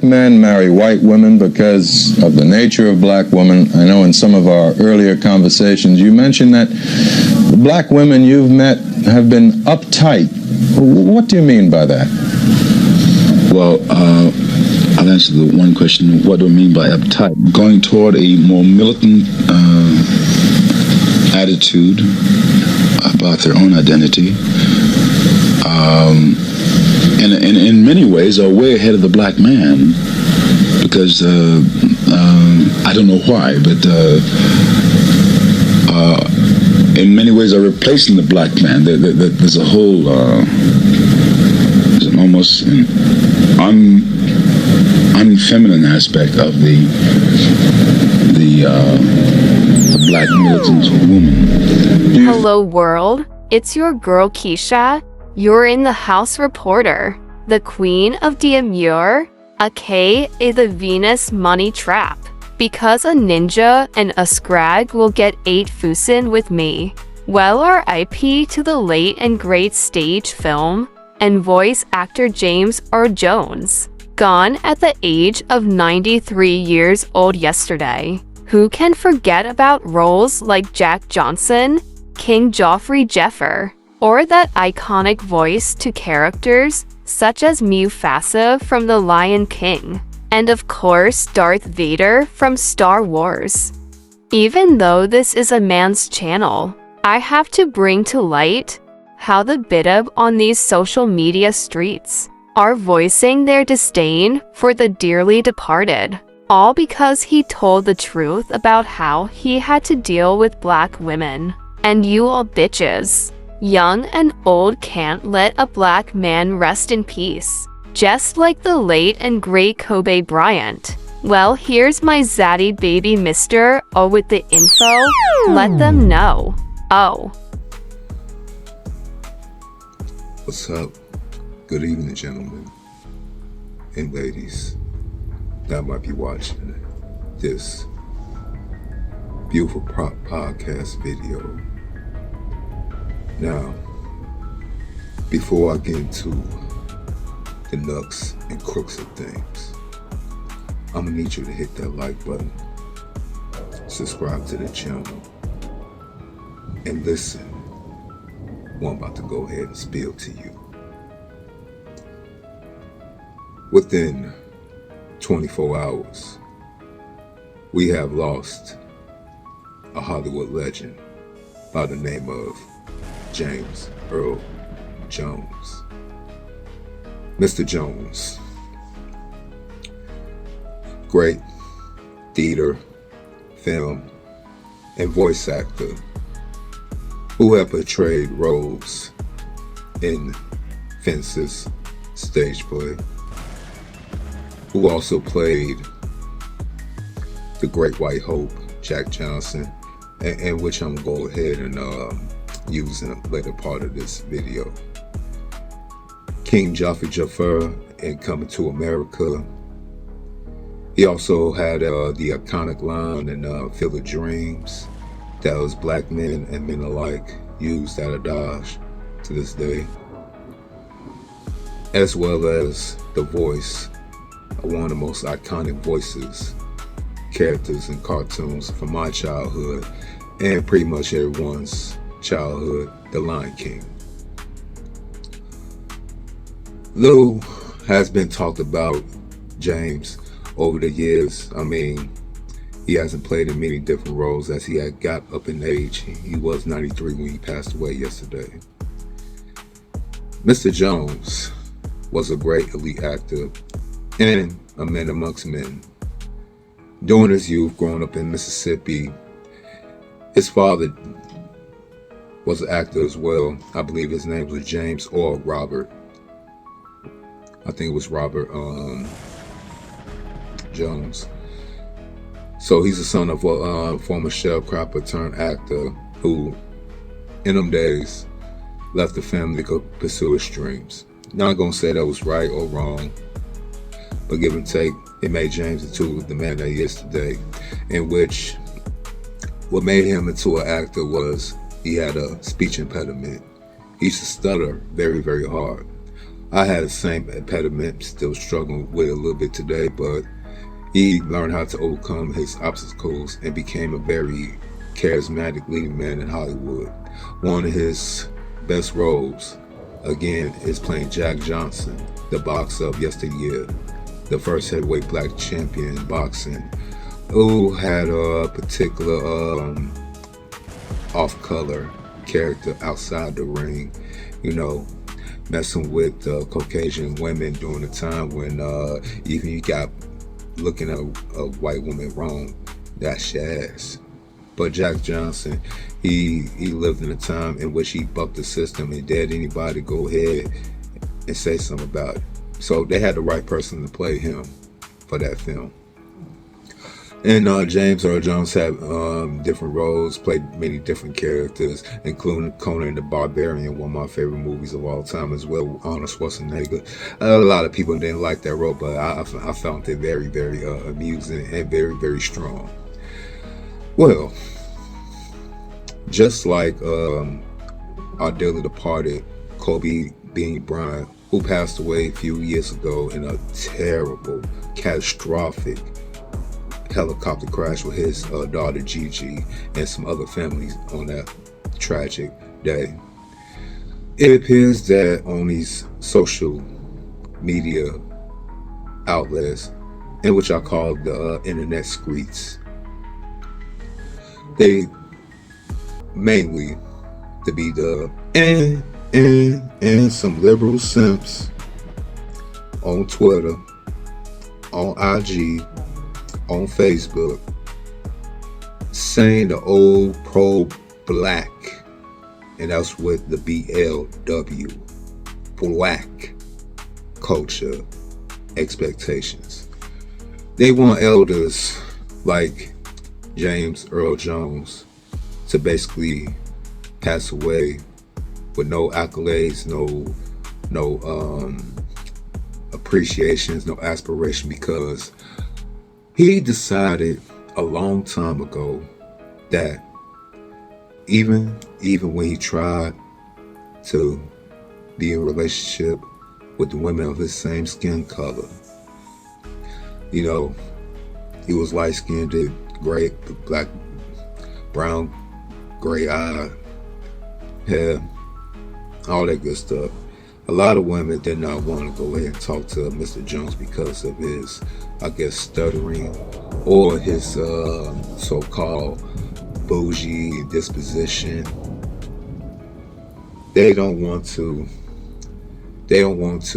men marry white women because of the nature of black women? I know in some of our earlier conversations you mentioned that the black women you've met have been uptight. What do you mean by that? Well, I'll answer the one question, what do I mean by uptight? Going toward a more militant attitude about their own identity. And in many ways are way ahead of the black man, because I don't know why, but in many ways are replacing the black man. There's a whole, there's an almost unfeminine aspect of the black militant woman. Hello world, it's your girl Keisha. You're in the House Reporter, the queen of Demure, aka the Venus money trap. Because a ninja and a scrag will get 8 fusin with me. Well, RIP to the late and great stage film and voice actor James Earl Jones, gone at the age of 93 years old yesterday. Who can forget about roles like Jack Johnson, King Joffrey Jeffer, or that iconic voice to characters such as Mufasa from The Lion King, and of course Darth Vader from Star Wars. Even though this is a man's channel, I have to bring to light how the bidab on these social media streets are voicing their disdain for the dearly departed, all because he told the truth about how he had to deal with black women. And you all bitches, young and old, can't let a black man rest in peace, just like the late and great Kobe Bryant. Well, here's my zaddy baby Mr. O with the info. Let them know. Oh. What's up? Good evening, gentlemen and ladies that might be watching this beautiful podcast video. Now, before I get into the nooks and crooks of things, I'm gonna need you to hit that like button, subscribe to the channel, and listen what I'm about to go ahead and spill to you. Within 24 hours, we have lost a Hollywood legend by the name of James Earl Jones. Mr. Jones, great theater, film, and voice actor who have portrayed roles in Fences stage play, who also played the Great White Hope, Jack Johnson, and which I'm gonna go ahead and use in a later part of this video. King Joffrey Jaffer in Coming to America. He also had the iconic line in Field of Dreams that was black men and men alike used at a Dodge to this day, as well as the voice of one of the most iconic characters in cartoons from my childhood and pretty much everyone's childhood, The Lion King. Little has been talked about James over the years. I mean, he hasn't played in many different roles as he had got up in age. He was 93 when he passed away yesterday. Mr. Jones was a great elite actor and a man amongst men. During his youth, growing up in Mississippi, his father was an actor as well. I believe his name was James or Robert. I think it was Robert Jones. So he's the son of a former sharecropper turned actor who, in them days, left the family to go pursue his dreams. Not gonna say that was right or wrong, but give and take, it made James into the man that he is today, in which what made him into an actor was he had a speech impediment. He used to stutter very, very hard. I had the same impediment, still struggling with it a little bit today, but he learned how to overcome his obstacles and became a very charismatic leading man in Hollywood. One of his best roles, again, is playing Jack Johnson, the boxer of yesteryear, the first heavyweight black champion in boxing, who had a particular off-color character outside the ring, you know, messing with Caucasian women during the time when even you got looking at a white woman wrong, that's your ass. But Jack Johnson, he lived in a time in which he bucked the system and dared anybody to go ahead and say something about it. So they had the right person to play him for that film. And James Earl Jones had different roles, played many different characters, including Conan the Barbarian, one of my favorite movies of all time as well, with Arnold Schwarzenegger. A lot of people didn't like that role, but I found it very, very amusing and very, very strong. Well, just like our dearly departed Kobe Bean Bryant, who passed away a few years ago in a terrible, catastrophic helicopter crash with his daughter Gigi and some other families on that tragic day. It appears that on these social media outlets, in which I call the internet streets, they mainly to be the and some liberal simps on Twitter, on IG, on Facebook, saying the old pro-black, and that's with the BLW, black culture expectations. They want elders like James Earl Jones to basically pass away with no accolades, no appreciations, no aspiration, because he decided a long time ago that even when he tried to be in a relationship with the women of his same skin color, you know, he was light-skinned, gray, black, brown, gray eye, hair, all that good stuff. A lot of women did not want to go ahead and talk to Mr. Jones because of his, I guess, stuttering or his so-called bougie disposition. They don't want to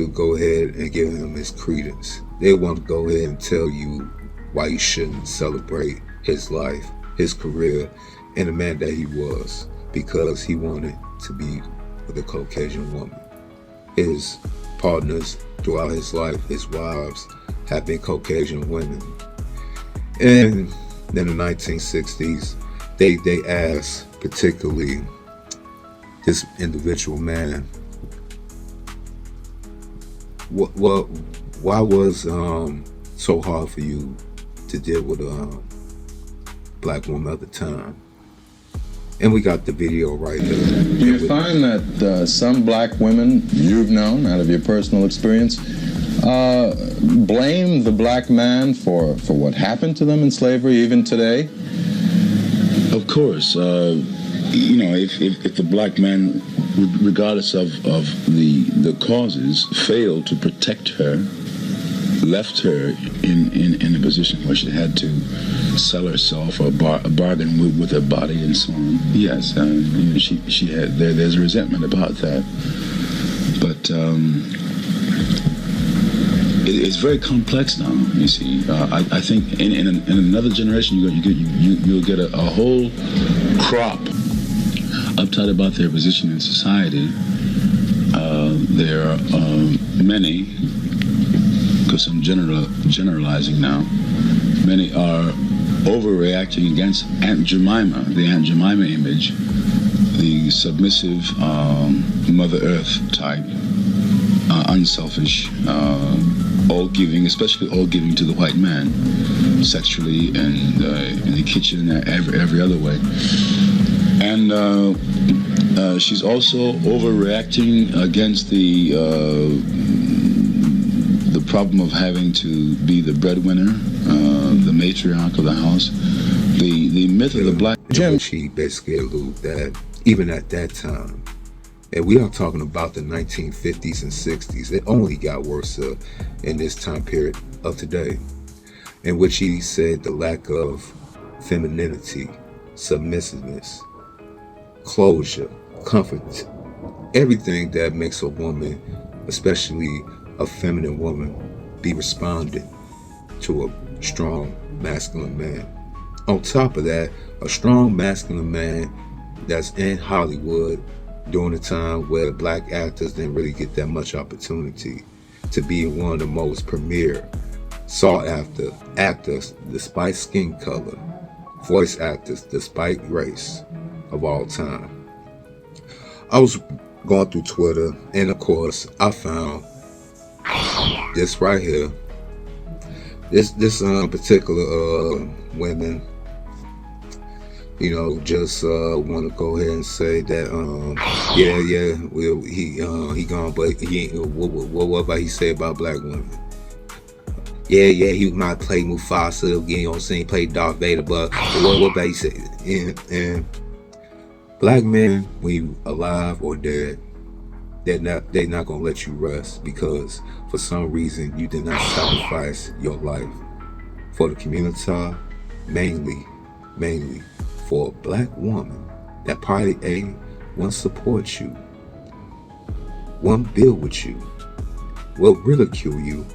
go ahead and give him his credence. They want to go ahead and tell you why you shouldn't celebrate his life, his career, and the man that he was, because he wanted to be with a Caucasian woman. His partners throughout his life, his wives, have been Caucasian women. And in the 1960s, they asked particularly this individual man, why was so hard for you to deal with a black woman at the time? And we got the video right here. Do you find that some black women you've known, out of your personal experience, blame the black man for what happened to them in slavery even today? Of course. You know, if the black man, regardless of the causes, failed to protect her, left her in a position where she had to sell herself or bargain with her body and so on. Yes, you know, she had there's a resentment about that, but it's very complex now. You see, I think in another generation you'll get a whole crop uptight about their position in society. There are many, because I'm generalizing now, many are overreacting against Aunt Jemima, the Aunt Jemima image, the submissive Mother Earth type, unselfish, all giving, especially all giving to the white man, sexually and in the kitchen, every other way. And she's also overreacting against the problem of having to be the breadwinner, the matriarch of the house. The myth of the black... Jim, she basically alluded that even at that time, and we are talking about the 1950s and 60s, it only got worse in this time period of today, in which he said the lack of femininity, submissiveness, closure, comfort, everything that makes a woman, especially a feminine woman, be responding to a strong masculine man. On top of that, a strong masculine man that's in Hollywood during a time where black actors didn't really get that much opportunity to be one of the most premier, sought after actors despite skin color, voice actors despite race of all time. I was going through Twitter, and of course I found this right here. This particular women, you know, just want to go ahead and say that well, he gone, but he ain't. What about he say about black women? Yeah, he might play Mufasa again, you know what I'm saying, play Darth Vader, but what about he say? And black men, when you alive or dead, they're not gonna let you rest, because for some reason you did not sacrifice your life for the community, mainly for a black woman that probably won't support you, won't build with you, will ridicule you,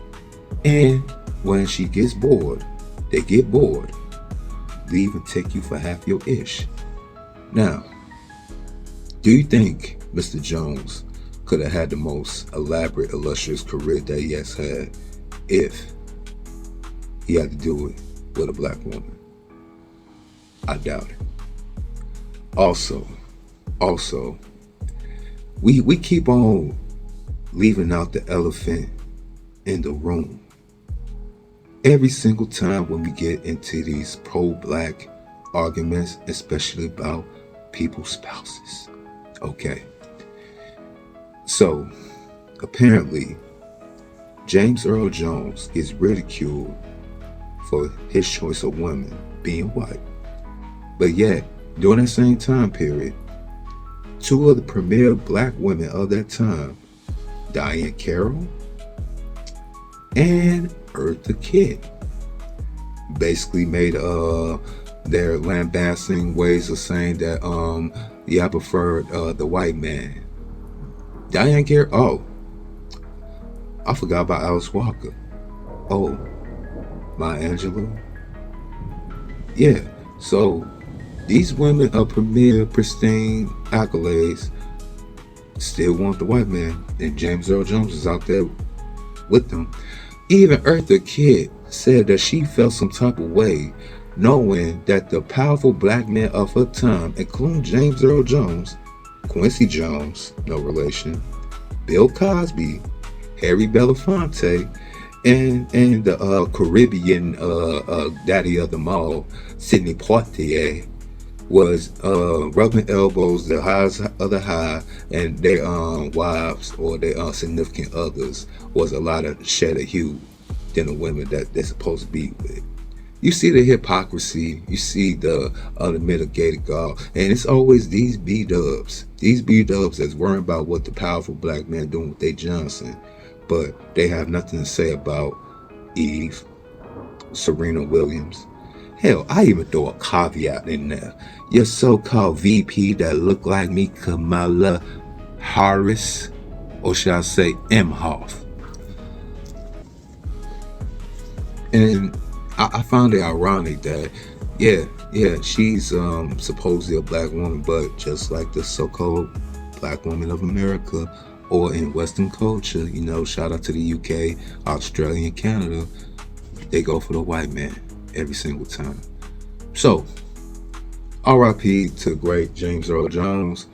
and when she gets bored, they get bored, leave and take you for half your ish. Now, do you think Mr. Jones could have had the most elaborate, illustrious career that he has had if he had to do it with a black woman? I doubt it. Also, we keep on leaving out the elephant in the room. Every single time when we get into these pro-black arguments, especially about people's spouses. Okay. So, apparently, James Earl Jones gets ridiculed for his choice of women being white. But yet, during that same time period, two of the premier black women of that time, Diane Carroll and Eartha Kitt, basically made their lambasting ways of saying that I preferred the white man. Diane Carroll, I forgot about Alice Walker. Oh, Maya Angelou. Yeah, so these women of premier, pristine accolades still want the white man, and James Earl Jones is out there with them. Even Eartha Kitt said that she felt some type of way knowing that the powerful black men of her time, including James Earl Jones, Quincy Jones, no relation, Bill Cosby, Harry Belafonte, and the Caribbean daddy of them all, Sidney Poitier, was rubbing elbows, the highest of the high, and their wives or their significant others was a lot of shadder hue than the women that they're supposed to be with. You see the hypocrisy, you see the unmitigated gall, and it's always these B-dubs that's worrying about what the powerful black man doing with their Johnson, but they have nothing to say about Eve, Serena Williams. Hell, I even throw a caveat in there. Your so-called VP that look like me, Kamala Harris, or should I say Imhoff. And I found it ironic that, she's supposedly a black woman, but just like the so-called black woman of America, or in Western culture, you know, shout out to the UK, Australia, and Canada, they go for the white man every single time. So, R.I.P. to great James Earl Jones.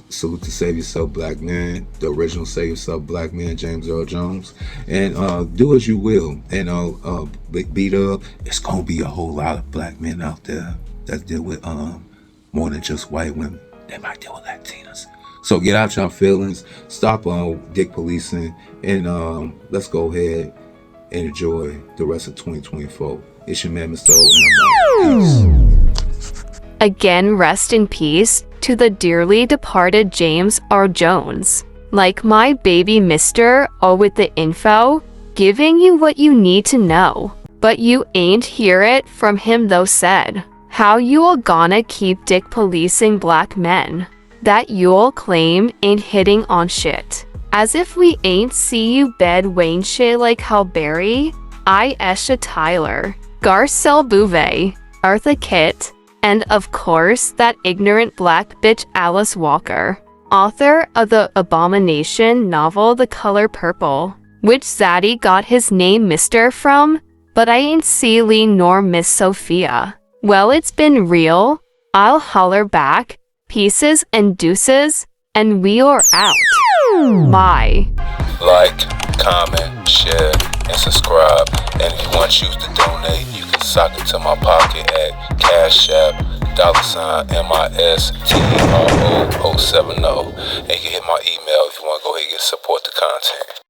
Salute to Save Yourself Black Man, the original Save Yourself Black Man, James Earl Jones. And do as you will. And beat up, it's going to be a whole lot of black men out there that deal with more than just white women. They might deal with Latinas. So get out your feelings, stop dick policing, and let's go ahead and enjoy the rest of 2024. It's your man, Mr. O, and I'm out. Peace. Again, rest in peace to the dearly departed James R. Jones. Like my baby Mr. O with the info, giving you what you need to know. But you ain't hear it from him though said. How you all gonna keep dick policing black men? That you'll claim ain't hitting on shit. As if we ain't see you bed Wayne shit like Hal Berry, I Esha Tyler, Garcelle Bouvet, Artha Kitt, and of course that ignorant black bitch Alice Walker, author of the abomination novel The Color Purple, which Zaddy got his name Mr. from, but I ain't see Lee nor Miss Sophia. Well, it's been real. I'll holler back. Pieces and deuces, and we are out. Bye. Like, comment, share, and subscribe. And if you want to choose to donate, you can sock it to my pocket at Cash App, $MISTRO070. And you can hit my email if you want to go ahead and support the content.